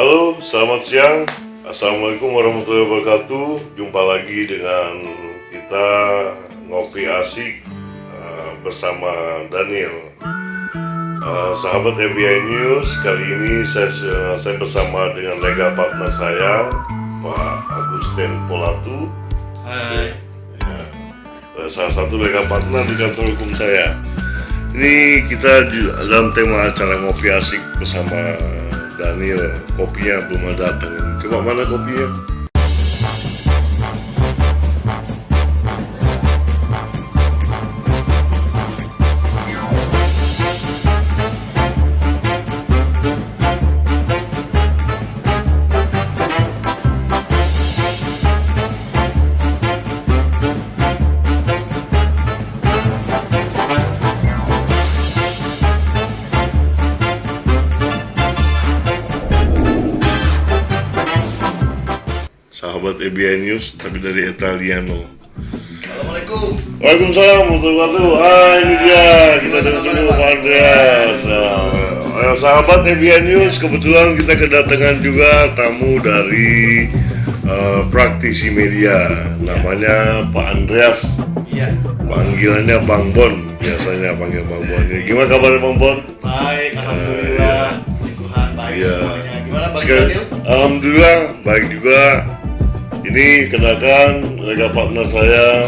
Halo, selamat siang. Assalamualaikum warahmatullahi wabarakatuh. Jumpa lagi dengan kita ngopi asik bersama Daniel. Sahabat FBI News, kali ini saya bersama dengan lega partner saya, Pak Agustin Polatu. Hai. Salah satu lega partner di kantor hukum saya. Ini kita dalam tema acara ngopi asik bersama Daniel. Kopinya belum ada datang. Coba mana kopinya? Sahabat FBI News, tapi dari Italiano. Assalamualaikum. Waalaikumsalam warahmatullahi wabarakatuh. Ini dia, kita dulu Pak Andreas. Sahabat FBI News, kebetulan kita kedatangan juga tamu dari praktisi media, namanya Pak Andreas. Iya. Panggilannya Bang Bon, biasanya panggil Bang Bon. Gimana kabarnya Bang Bon? Baik, alhamdulillah. Puji Tuhan baik semuanya. Gimana Bang Daniel? Alhamdulillah baik juga. Ini kenakan lega partner saya,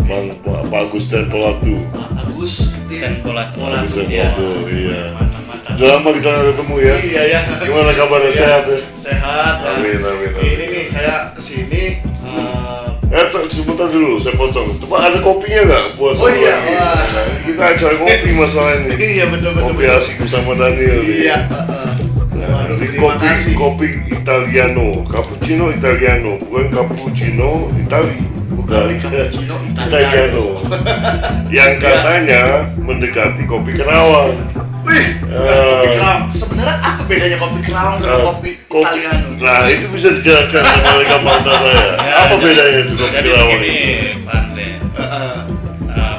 Pak Agustin Polatu. Agustin Polatu. Agustin ya. Polatu, iya. Mantap. Udah lama kita nggak ketemu ya. Iya ya. Gimana kabarnya, sehat ya? Sehat. Amin. Ini nih saya kesini. Sebentar dulu, saya potong. Coba ada kopinya nggak buat Oh saya iya, lagi? wah. Nah, kita acara kopi masalah ini. Iya betul. Kopi asik bersama Daniel. Iya. Nah, Waduh, ini terima kasih. kopi Italiano, cappuccino Italiano, bukan cappuccino Itali, bukan Cappuccino Italiano. Yang katanya mendekati kopi Kerawang. Wih, kopi Kerawang. Sebenarnya apa bedanya kopi Kerawang dengan kopi Italiano? Nah, itu bisa dijelaskan sama lega partner saya. Apa bedanya itu kopi Jadi Kerawang? begini, Pak Andre.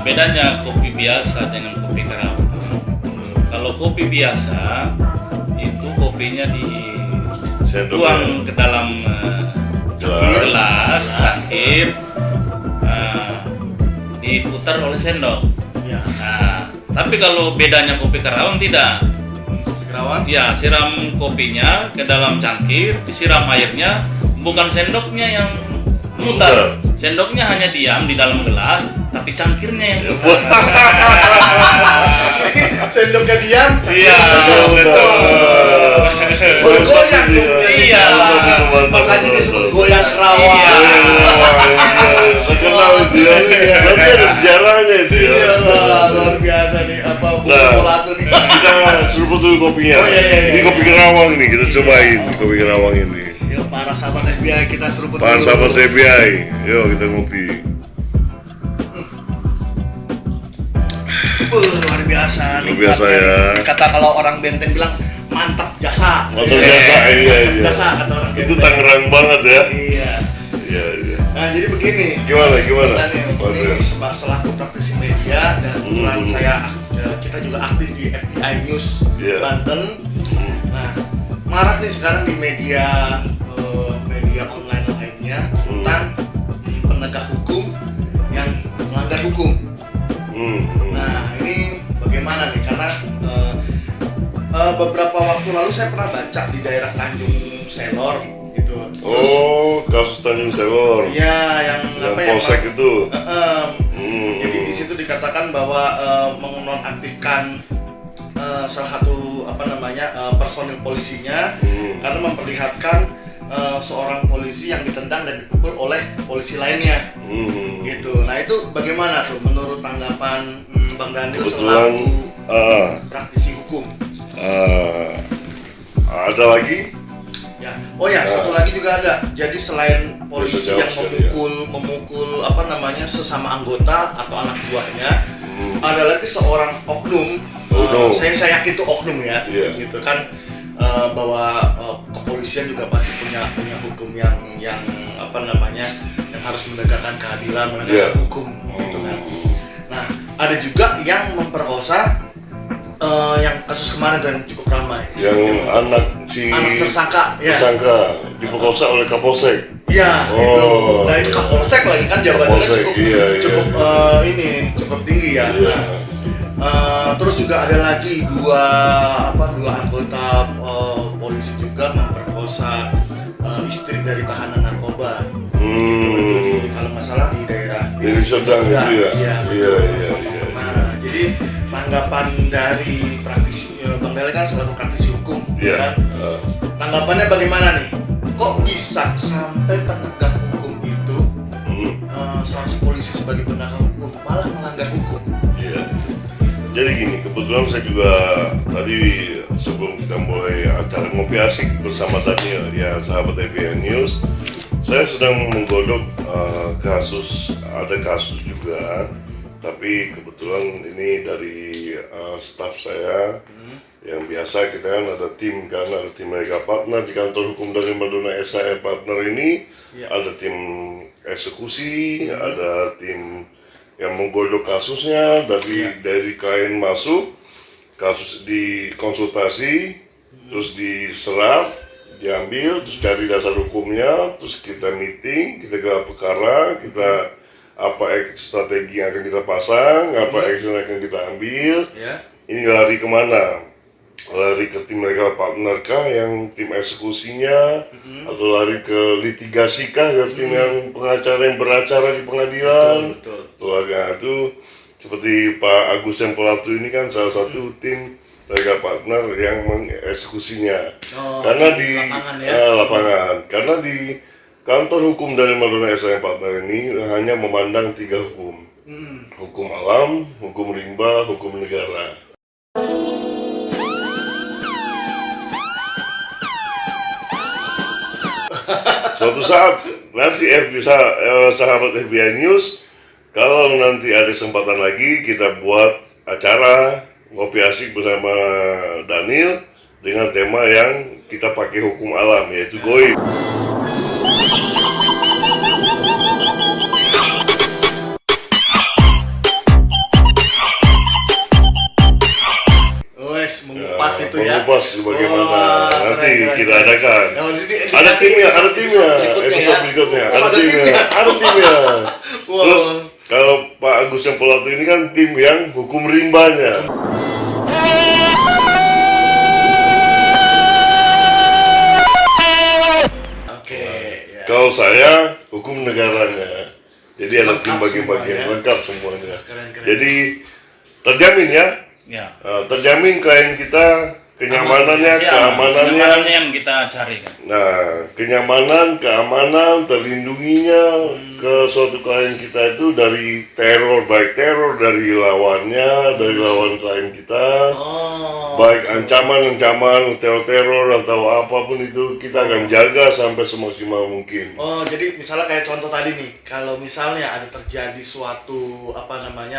Bedanya kopi biasa dengan kopi Kerawang. Kalau kopi biasa itu kopinya dituang ke dalam gelas air, diputar oleh sendok. Iya. Nah, tapi kalau bedanya kopi Kerawang tidak. Kopi Kerawang? Ya, siram kopinya ke dalam cangkir, disiram airnya, bukan sendoknya yang mutar. Sendoknya hanya diam di dalam gelas, tapi cangkirnya yang mutar. Sendoknya diam. Iya, betul. Bergoyang dong. Iya. Makanya disebut goyang Kerawang. Terkenal itu ya. Tapi ada sejarahnya itu ya. Iya, luar biasa nih apa Nah. Polatu nih. Kita seruput dulu kopinya. Oh, iya. Ini kopi Kerawang nih, kita cobain kopi Kerawang ini. Yuk para sahabat FBI kita seruput Para dulu. sahabat FBI, yuk kita ngopi. Luar biasa nih. Luar biasa ya. Kata kalau orang Benteng bilang mantap jasa. Motor biasa, iya. Jasa kata orang Itu Benteng. Tangerang banget ya. Iya. Iya. Nah jadi begini. Gimana? Ini selaku praktisi media dan kebetulan kita juga aktif di FBI News Iya. Banten. Nah marak nih sekarang di media online lainnya tentang penegak hukum yang melanggar hukum. Nah ini bagaimana nih karena beberapa waktu lalu saya pernah baca di daerah Tanjung Selor gitu. Terus, Kasus Tanjung Selor. iya yang apa yang polsek itu. jadi di situ dikatakan bahwa menonaktifkan salah satu personil polisinya karena memperlihatkan seorang polisi yang ditendang dan dipukul oleh polisi lainnya. Gitu. Nah itu bagaimana tuh menurut tanggapan Bang Daniel Kebetulan selaku praktisi hukum? Ada lagi? Ya. Oh ya, satu lagi juga ada. Jadi selain polisi yang memukul sesama anggota atau anak buahnya, ada lagi seorang oknum. Saya yakin itu oknum ya. Gitu kan bahwa kepolisian juga pasti punya hukum yang harus menegakkan keadilan, menegakkan hukum gitu kan. Nah, ada juga yang memperkosa yang kasus kemarin yang cukup ramai. Yang anak si anak tersangka ya. tersangka diperkosa oleh Kapolsek. Iya, itu. Oh, Nah, itu Kapolsek lagi kan jabatannya Kapolsek, cukup iya. cukup tinggi ya. Iya. Terus juga ada lagi dua anggota polisi juga memperkosa istri dari tahanan narkoba. Itu kalau nggak salah di daerah Jadi sedang itu ya. Iya. Iya. Nah, jadi tanggapan dari praktisi Bang Dale kan selaku praktisi hukum, Iya. kan? Tanggapannya bagaimana nih? Kok bisa sampai penegak hukum itu seharusnya polisi sebagai penegak hukum malah melanggar hukum? Iya. Jadi gini, kebetulan saya juga tadi sebelum kita mulai acara ngopi asik bersama Daniel, ya sahabat FBN News, saya sedang menggodok ada kasus juga, tapi kebetulan ini dari staff saya yang biasa kita kan ada tim Mega Partner di kantor hukum dari Madonna SHR Partner ini, ada tim eksekusi, ada tim yang menggodok kasusnya dari klien masuk, kasus dikonsultasi, terus diserap, diambil, terus cari dasar hukumnya, terus kita meeting, kita gelar perkara, kita apa strategi yang akan kita pasang, apa action yang akan kita ambil. Ini lari kemana? Lari ke tim legal partner kah, yang tim eksekusinya, atau lari ke litigasi kah, ke tim yang pengacara yang beracara di pengadilan. Betul. Itu seperti Pak Agus yang Pelatu ini kan salah satu tim legal partner yang mengeksekusinya. Karena di lapangan, ya? Lapangan, karena di kantor hukum dari Madonna SHR Partner ini hanya memandang 3 hukum. Hukum alam, hukum rimba, hukum negara. Suatu saat nanti sahabat FBI News, kalau nanti ada kesempatan lagi, kita buat acara ngopi asik bersama Daniel dengan tema yang kita pakai hukum alam, yaitu goib. Mengupas itu ya. Mengupas bagaimana nanti keren. kita adakan. Ada Nanti timnya, episode berikutnya ya. ada timnya. Terus kalau Pak Agus yang Pelatu ini kan tim yang hukum rimbanya. Ya. Kalau saya hukum negaranya. Jadi ada tim Lengkap bagian-bagian semua, ya. lengkap semuanya. Keren. Jadi terjamin ya. Ya. Terjamin klien kita kenyamanannya, Ya, keamanannya. yang kita cari kan. Nah, kenyamanan, keamanan, terlindunginya ke suatu klien kita itu dari teror, baik teror dari lawannya, dari lawan klien kita, baik ancaman-ancaman, teror atau apapun itu kita akan jaga sampai semaksimal mungkin. Jadi misalnya kayak contoh tadi nih, kalau misalnya ada terjadi suatu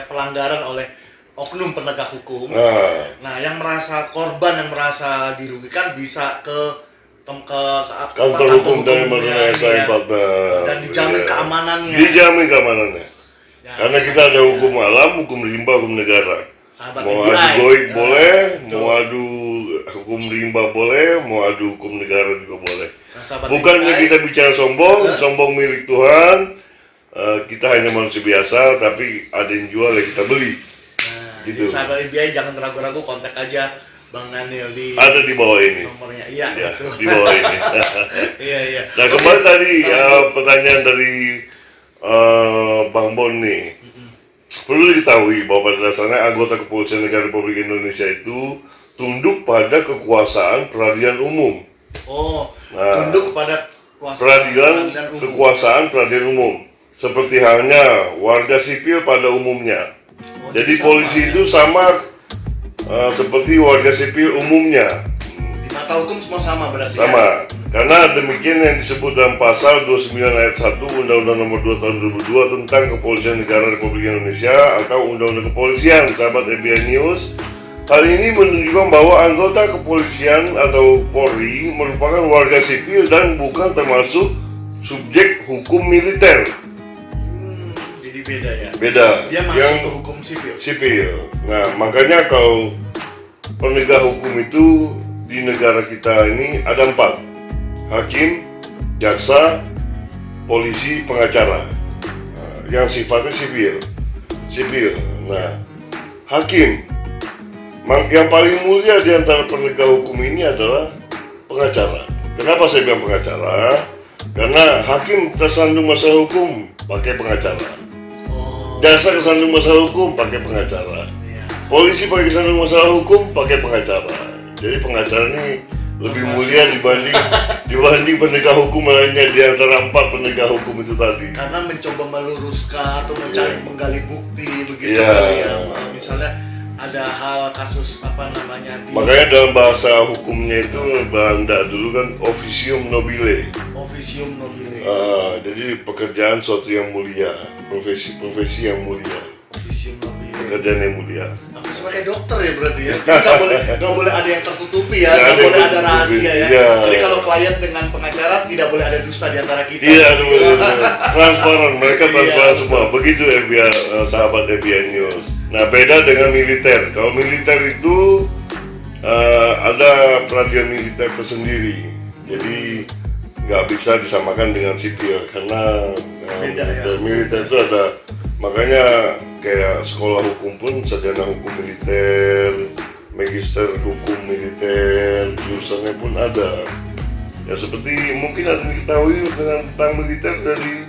pelanggaran oleh oknum penegak hukum, nah yang merasa korban, yang merasa dirugikan bisa ke kantor hukum dari Madonna SHR Partner dan dijamin keamanannya. Dijamin keamanannya. Ya, karena kita ada hukum alam, hukum rimba, hukum negara. Sahabat Mau FBI. adu goib boleh, betul. mau adu hukum rimba boleh, mau adu hukum negara juga boleh. Sahabat Bukannya FBI, kita bicara sombong milik Tuhan. Kita hanya manusia biasa, tapi ada yang jual yang kita beli. Jadi sahabat FBI jangan ragu-ragu, kontak aja Bang Daniel di Ada di bawah ini. nomornya. Iya, Ya, betul. di bawah ini. Iya. Nah, kembali tadi pertanyaan dari Bang Bon nih. Perlu diketahui bahwa pada dasarnya anggota Kepolisian Negara Republik Indonesia itu tunduk pada kekuasaan peradilan umum. Tunduk pada Peradilan umum. kekuasaan peradilan umum. Seperti halnya warga sipil pada umumnya. Jadi polisi itu sama seperti warga sipil umumnya. Di mata hukum semua sama berarti. Sama. Karena demikian yang disebut dalam pasal 29 ayat 1 Undang-Undang Nomor 2 Tahun 2002 tentang Kepolisian Negara Republik Indonesia atau Undang-Undang Kepolisian, sahabat FBN News. Hal ini menunjukkan bahwa anggota kepolisian atau Polri merupakan warga sipil dan bukan termasuk subjek hukum militer. Jadi beda ya. Beda. Dia masuk Yang ke hukum sipil. sipil. Nah, makanya kalau penegak hukum itu di negara kita ini ada 4: hakim, jaksa, polisi, pengacara. Yang sifatnya sipil. Nah, hakim yang paling mulia di antara penegak hukum ini adalah pengacara. Kenapa saya bilang pengacara? Karena hakim tersandung masalah hukum pakai pengacara. Jaksa kesandung masalah hukum pakai pengacara. Polisi pakai kesandung masalah hukum pakai pengacara. Jadi pengacara ini lebih mulia dibanding penegak hukum lainnya di antara 4 penegak hukum itu tadi. Karena mencoba meluruskan atau mencari menggali bukti begitu kali ya. Misalnya ada hal kasus makanya dalam bahasa hukumnya itu Belanda dulu kan officium nobile. Jadi pekerjaan suatu yang mulia, profesi yang mulia, officium nobile, pekerjaan yang mulia. Tapi sebagai dokter ya berarti ya, nggak boleh ada yang tertutupi ya, nggak boleh ada rahasia ya. Jadi kalau klien dengan pengacara tidak boleh ada dusta di antara kita. Iya, transparan, mereka transparan semua. Begitu ya sahabat FBI News. Nah, beda dengan militer. Kalau militer itu ada peradilan militer tersendiri. Jadi nggak bisa disamakan dengan sipil karena militer itu ada, makanya kayak sekolah hukum pun sarjana hukum militer, magister hukum militer, jurusannya pun ada. Ya seperti mungkin ada diketahui tentang militer dari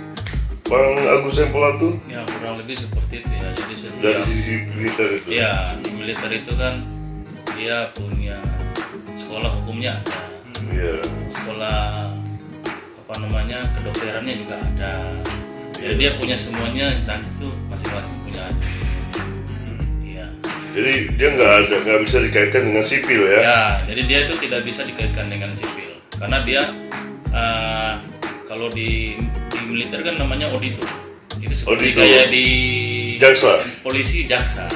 Bang Agus Sempolatu. Ya kurang lebih seperti itu ya. Jadi dari sisi militer itu. Ya di militer itu kan dia punya sekolah hukumnya ada. Iya. Sekolah kedokterannya juga ada. Jadi dia punya semuanya dan itu masing-masing punya. Iya. Jadi dia nggak bisa dikaitkan dengan sipil ya? Ya, jadi dia itu tidak bisa dikaitkan dengan sipil karena dia kalau di militer kan namanya auditor. Itu seperti kayak di jaksa, polisi jaksa,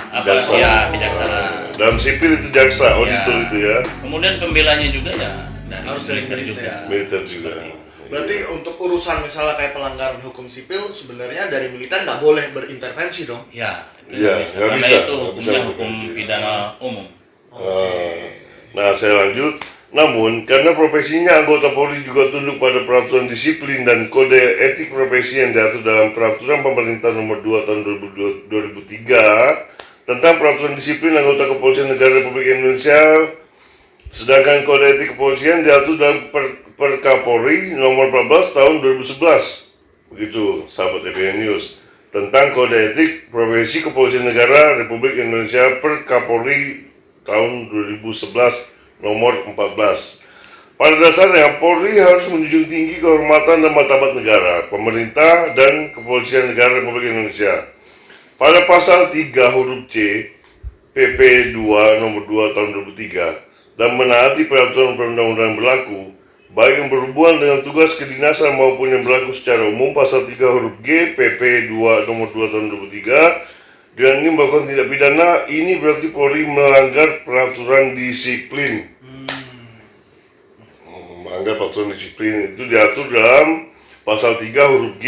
ya kejaksaan. Dalam sipil itu jaksa, auditor itu ya. Kemudian pembelanya juga ya harus dari militer. Militer juga. Berarti untuk urusan misalnya kayak pelanggaran hukum sipil sebenarnya dari militer nggak boleh berintervensi dong? Ya, nggak bisa. Itu hukumnya hukum pidana umum. Nah, saya lanjut. Namun, karena profesinya anggota Polri juga tunduk pada peraturan disiplin dan kode etik profesi yang diatur dalam Peraturan Pemerintah Nomor 2 Tahun 2003 tentang peraturan disiplin anggota Kepolisian Negara Republik Indonesia, sedangkan kode etik kepolisian diatur dalam Perkapolri Nomor 14 Tahun 2011. Begitu, sahabat FBI News. Tentang kode etik profesi Kepolisian Negara Republik Indonesia Perkapolri tahun 2011 Nomor 14. Pada dasarnya, Polri harus menjunjung tinggi kehormatan dan martabat negara, pemerintah, dan kepolisian negara Republik Indonesia. Pada pasal 3 huruf C, PP 2 Nomor 2 Tahun 2003, dan menaati peraturan perundang-undangan berlaku, baik yang berhubungan dengan tugas kedinasan maupun yang berlaku secara umum. Pasal 3 huruf G, PP 2 Nomor 2 Tahun 2003, dengan ini melakukan tindak pidana, ini berarti Polri melanggar peraturan disiplin. Melanggar peraturan disiplin itu diatur dalam pasal 3 huruf G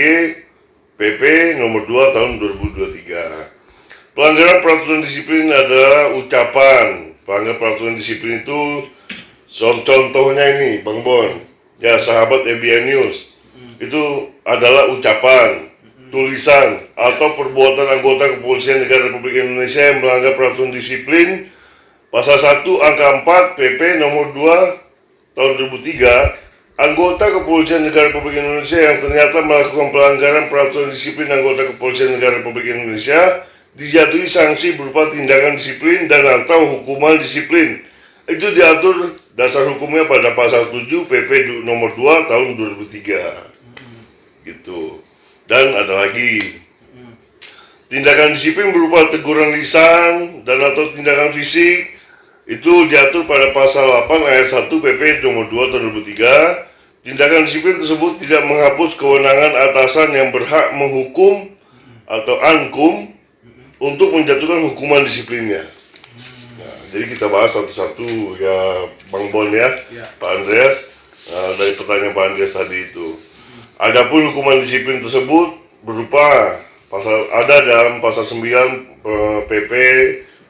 PP nomor 2 tahun 2023. Pelanggaran peraturan disiplin adalah ucapan. Pelanggaran peraturan disiplin itu contohnya ini, Bang Bon. Ya, sahabat FBI News. Itu adalah ucapan, tulisan, atau perbuatan anggota Kepolisian Negara Republik Indonesia yang melanggar peraturan disiplin. Pasal 1 angka 4 PP nomor 2 tahun 2003, anggota Kepolisian Negara Republik Indonesia yang ternyata melakukan pelanggaran peraturan disiplin anggota Kepolisian Negara Republik Indonesia dijatuhi sanksi berupa tindakan disiplin dan atau hukuman disiplin. Itu diatur dasar hukumnya pada pasal 7 PP nomor 2 tahun 2003. Gitu. Dan ada lagi, tindakan disiplin berupa teguran lisan dan atau tindakan fisik itu diatur pada pasal 8 ayat 1 PP nomor 2 tahun 2003. Tindakan disiplin tersebut tidak menghapus kewenangan atasan yang berhak menghukum atau ankum untuk menjatuhkan hukuman disiplinnya. Nah, jadi kita bahas satu-satu ya, Bang Bon ya. Pak Andreas, dari pertanyaan Pak Andreas tadi itu. Adapun hukuman disiplin tersebut berupa dalam pasal 9 PP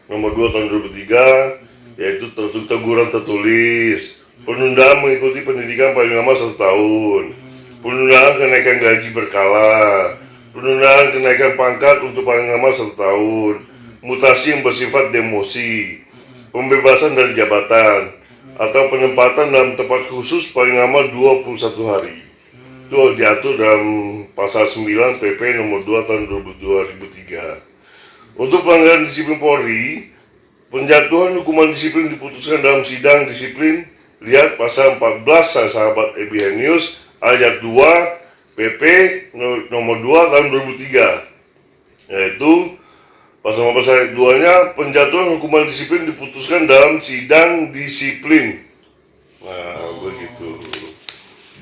nomor 2 tahun 2003, yaitu teguran tertulis, penundaan mengikuti pendidikan paling lama 1 tahun, penundaan kenaikan gaji berkala, penundaan kenaikan pangkat untuk paling lama 1 tahun, mutasi yang bersifat demosi, pembebasan dari jabatan, atau penempatan dalam tempat khusus paling lama 21 hari. Itu diatur dalam pasal 9 PP nomor 2 tahun 2003. Untuk pelanggaran disiplin Polri, penjatuhan hukuman disiplin diputuskan dalam sidang disiplin. Lihat pasal 14 sahabat EBN News ayat 2 PP nomor 2 tahun 2003. Yaitu pasal 14 ayat 2-nya, penjatuhan hukuman disiplin diputuskan dalam sidang disiplin. Nah, begitu.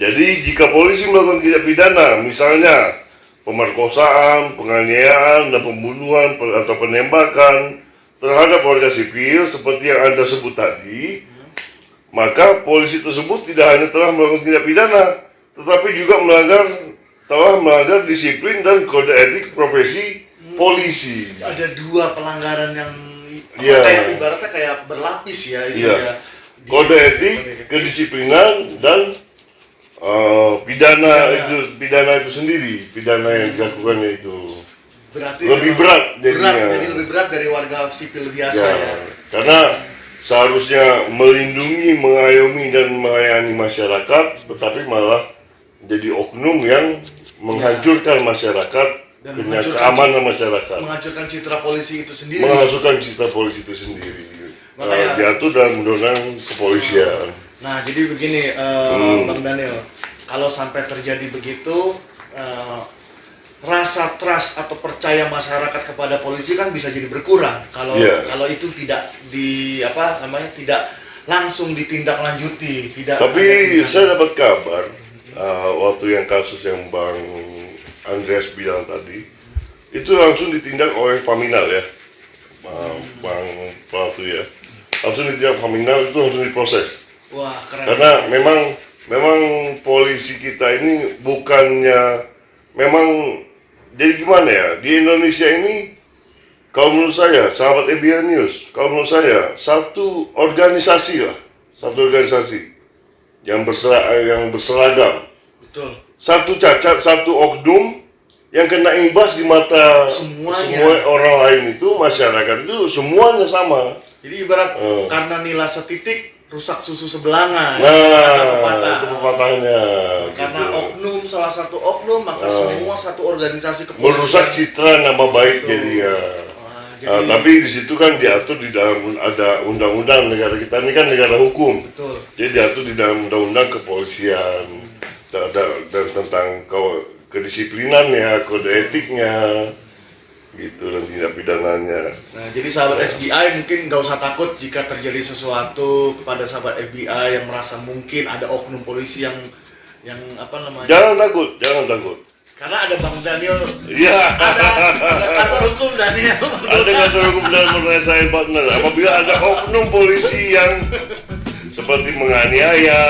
Jadi jika polisi melakukan tindak pidana, misalnya pemerkosaan, penganiayaan, dan pembunuhan atau penembakan terhadap warga sipil seperti yang Anda sebut tadi, maka polisi tersebut tidak hanya telah melakukan tindak pidana, tetapi juga telah melanggar disiplin dan kode etik profesi polisi. Ada 2 pelanggaran yang kayak ibaratnya kayak berlapis ya itu ya. Kode etik, kedisiplinan, dan pidana itu sendiri, pidana yang dilakukannya itu berarti lebih berat jadinya. Jadi lebih berat dari warga sipil biasa ya. Karena seharusnya melindungi, mengayomi, dan melayani masyarakat, tetapi malah jadi oknum yang menghancurkan masyarakat dan keamanan masyarakat, menghancurkan citra polisi itu sendiri. Makanya diatur dalam undang-undang kepolisian. Nah, jadi begini, Bang Daniel, kalau sampai terjadi begitu, rasa trust atau percaya masyarakat kepada polisi kan bisa jadi berkurang kalau itu tidak tidak langsung ditindaklanjuti, tidak. Tapi saya dapat kabar waktu yang kasus yang Bang Andreas bilang tadi, itu langsung ditindak oleh Paminal ya, Bang Platu ya, langsung ditindak Paminal, itu langsung diproses. Wah, keren. Karena memang polisi kita ini bukannya jadi gimana ya, di Indonesia ini kalau menurut saya, sahabat EBN News, kalau menurut saya satu organisasi yang berseragam, betul, satu cacat, satu oknum yang kena imbas di mata semua orang lain, itu masyarakat itu semuanya sama. Jadi ibarat karena nilai setitik rusak susu sebelanga. Nah, itu pepatahnya. Karena gitu. Oknum, salah satu oknum, maka semua satu organisasi kepolisian merusak citra nama baik jadinya. Tapi di situ kan diatur di dalam ada undang-undang, negara kita ini kan negara hukum. Betul. Jadi diatur di dalam undang-undang kepolisian dan tentang kedisiplinan ya, kode etiknya gitu, dan tindak pidananya. Nah, jadi sahabat FBI mungkin nggak usah takut jika terjadi sesuatu kepada sahabat FBI yang merasa mungkin ada oknum polisi yang Jangan takut. Karena ada Bang Daniel. Iya. Ada kantor hukum Daniel. Ada kantor hukum dan menurut saya partner. Apabila ada oknum polisi yang seperti menganiaya,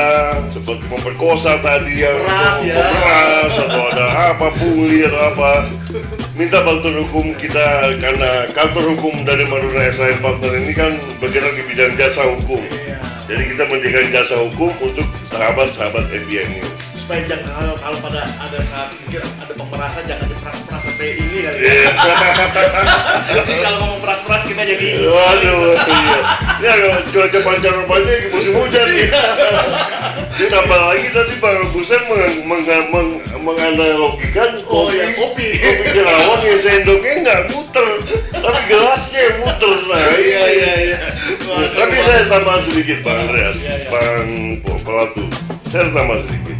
seperti memperkosa tadi, yang memeras atau ada apa, pungli atau apa, minta bantuan hukum kita, karena kantor hukum dari Madura SHL Partner ini kan bergerak di bidang jasa hukum. Jadi kita menjadikan jasa hukum untuk sahabat-sahabat EBN ini. Supaya jangan kalau pada ada saat mikir ada pemerasan, jangan diperas-peras sampai ini kali ya. Jadi kalau mau peras-peras kita jadi. Waduh, iya. Ya cuaca pancar-pancar musim hujan. Ditambah lagi tadi Bang Gusen menganalogikan kopi Jerawan yang sendoknya nggak muter, tapi gelasnya yang muter. Nah, iya. Tapi saya tambahan sedikit Bang Andreas, Bang Pelatu. Saya tambah sedikit.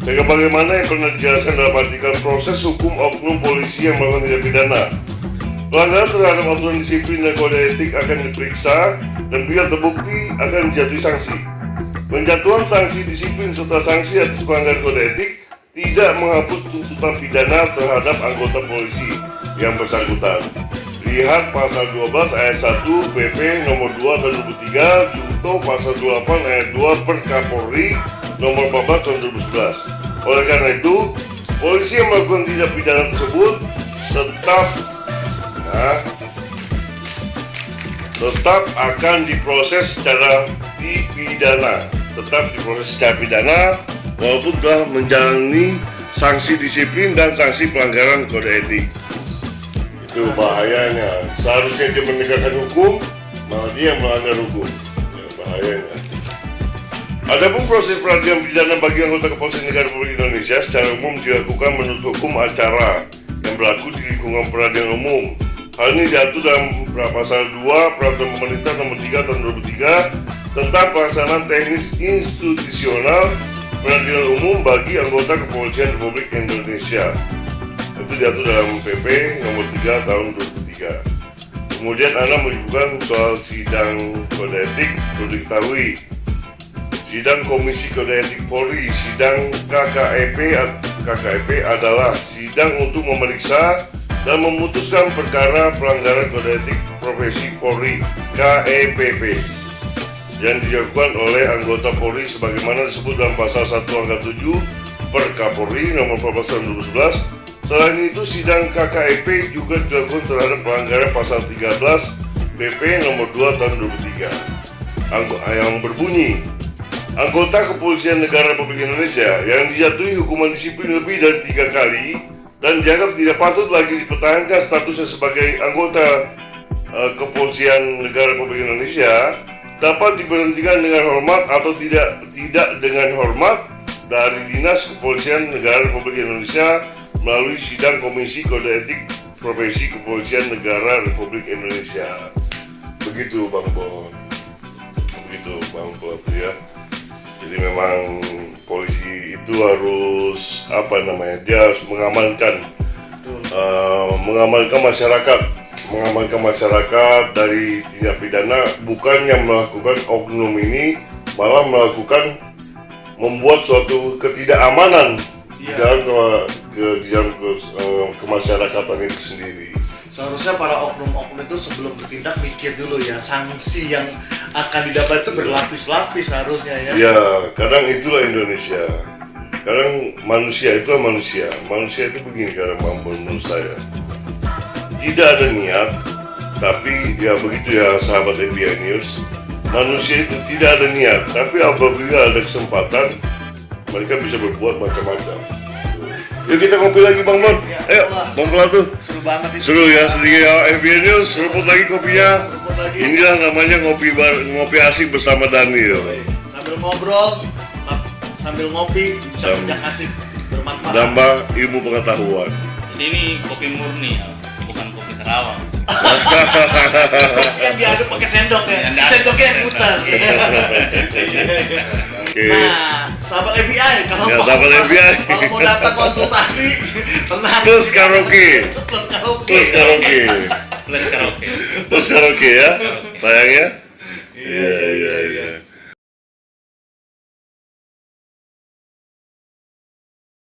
Bagaimana yang pernah dijelaskan dalam artikel proses hukum oknum polisi yang melakukan tindak pidana. Pelanggaran terhadap aturan disiplin dan kode etik akan diperiksa dan bila terbukti akan dijatuhi sanksi. Penjatuhan sanksi disiplin serta sanksi atas pelanggaran kode etik tidak menghapus tuntutan pidana terhadap anggota polisi yang bersangkutan. Lihat pasal 12 ayat 1 PP nomor 2 tahun 2003 junto pasal 28 ayat 2 per Kapolri nomor 14 tahun 2011. Oleh karena itu, polisi yang melakukan tindak pidana tersebut tetap tetap akan diproses secara pidana, walaupun telah menjalani sanksi disiplin dan sanksi pelanggaran kode etik. Itu bahayanya. Seharusnya dia menegakkan hukum, malah dia melanggar hukum. Ya, bahayanya. Adapun proses peradilan pidana bagi anggota Kepolisian Negara Republik Indonesia secara umum dilakukan menurut hukum acara yang berlaku di lingkungan peradilan umum. Hal ini diatur dalam Pasal 2 Peraturan Pemerintah Nomor 3 Tahun 2003 tentang pelaksanaan teknis institusional peradilan umum bagi anggota Kepolisian Republik Indonesia. Itu diatur dalam PP Nomor 3 Tahun 2003. Kemudian Anda menyebutkan soal sidang kode etik, perlu diketahui sidang Komisi Kode Etik Polri, sidang KKEP adalah sidang untuk memeriksa dan memutuskan perkara pelanggaran kode etik profesi Polri KEPP yang dilakukan oleh anggota Polri sebagaimana disebut dalam pasal 1 angka 7 per Kapolri nomor 14 tahun 2011. Selain itu, sidang KKEP juga dilakukan terhadap pelanggaran pasal 13 PP nomor 2 tahun 2003 yang berbunyi anggota Kepolisian Negara Republik Indonesia yang dijatuhi hukuman disiplin lebih dari 3 kali dan dianggap tidak patut lagi dipertahankan statusnya sebagai anggota Kepolisian Negara Republik Indonesia dapat diberhentikan dengan hormat atau tidak dengan hormat dari Dinas Kepolisian Negara Republik Indonesia melalui sidang Komisi Kode Etik Profesi Kepolisian Negara Republik Indonesia. Begitu Bang Bon. Begitu Bang Bon ya. Jadi memang polisi itu harus dia harus mengamankan masyarakat dari tindak pidana, bukannya melakukan oknum ini, malah membuat suatu ketidakamanan di dalam kemasyarakatan itu sendiri. Seharusnya para oknum-oknum itu sebelum bertindak mikir dulu ya, sanksi yang akan didapat itu berlapis-lapis harusnya ya. Ya, kadang itulah Indonesia. Kadang manusia itulah manusia. Manusia itu begini kadang menurut saya. Tidak ada niat, tapi ya begitu ya sahabat FBI News. Manusia itu tidak ada niat, tapi apabila ada kesempatan, mereka bisa berbuat macam-macam. Yuk kita ngopi lagi Bang Bon. Ya, Ayo, Bang Pelatu. Seru banget itu. Seru ya, sedikit ya FBI News, seruput lagi kopinya. Seruput lagi. Inilah namanya ngopi asik bersama Daniel. Sambil ngobrol, sambil ngopi, bincang asik, bermanfaat. Nambah ilmu pengetahuan. Jadi ini kopi murni ya, bukan kopi Karawang. Yang diaduk pakai sendok ya, Yang diaduk sendoknya yang muter. Oke. Nah, sahabat FBI, kalau Ya, sahabat FBI. kalau mau datang konsultasi, tenang. Plus karaoke. Plus karaoke. Plus karaoke. Plus karaoke. Plus karaoke ya, sayangnya. Iya.